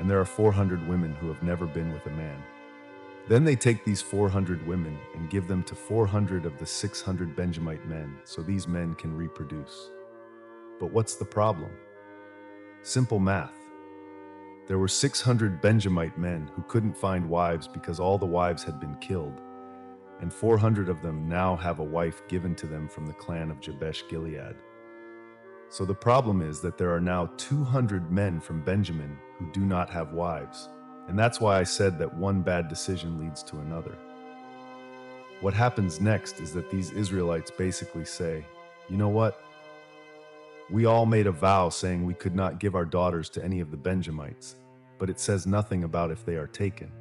and there are 400 women who have never been with a man. Then they take these 400 women and give them to 400 of the 600 Benjamite men so these men can reproduce. But what's the problem? Simple math. There were 600 Benjamite men who couldn't find wives because all the wives had been killed, and 400 of them now have a wife given to them from the clan of Jebesh Gilead. So the problem is that there are now 200 men from Benjamin who do not have wives, and that's why I said that one bad decision leads to another. What happens next is that these Israelites basically say, you know what? We all made a vow saying we could not give our daughters to any of the Benjamites, but it says nothing about if they are taken.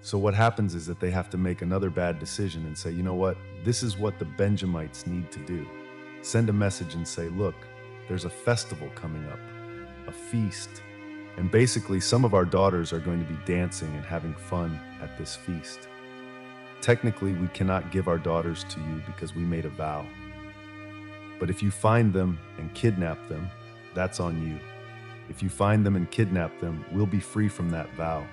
So what happens is that they have to make another bad decision and say, you know what? This is what the Benjamites need to do. Send a message and say, look, there's a festival coming up, a feast. And basically, some of our daughters are going to be dancing and having fun at this feast. Technically, we cannot give our daughters to you because we made a vow. But if you find them and kidnap them, that's on you. If you find them and kidnap them, we'll be free from that vow,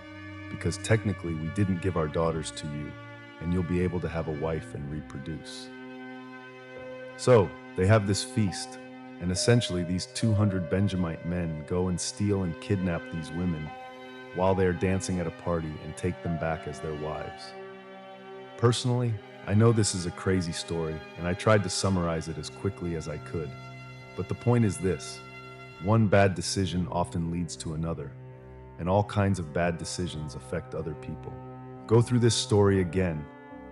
because technically we didn't give our daughters to you, and you'll be able to have a wife and reproduce. So, they have this feast, and essentially these 200 Benjamite men go and steal and kidnap these women while they are dancing at a party and take them back as their wives. Personally, I know this is a crazy story, and I tried to summarize it as quickly as I could. But the point is this: one bad decision often leads to another, and all kinds of bad decisions affect other people. Go through this story again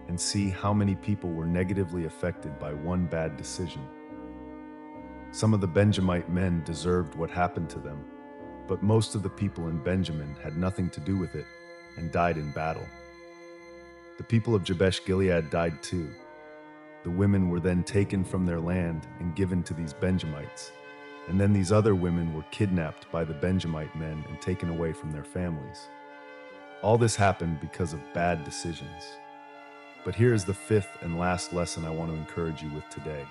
and see how many people were negatively affected by one bad decision. Some of the Benjamite men deserved what happened to them, but most of the people in Benjamin had nothing to do with it and died in battle. The people of Jebesh Gilead died too. The women were then taken from their land and given to these Benjamites, and then these other women were kidnapped by the Benjamite men and taken away from their families. All this happened because of bad decisions. But here is the fifth and last lesson I want to encourage you with today.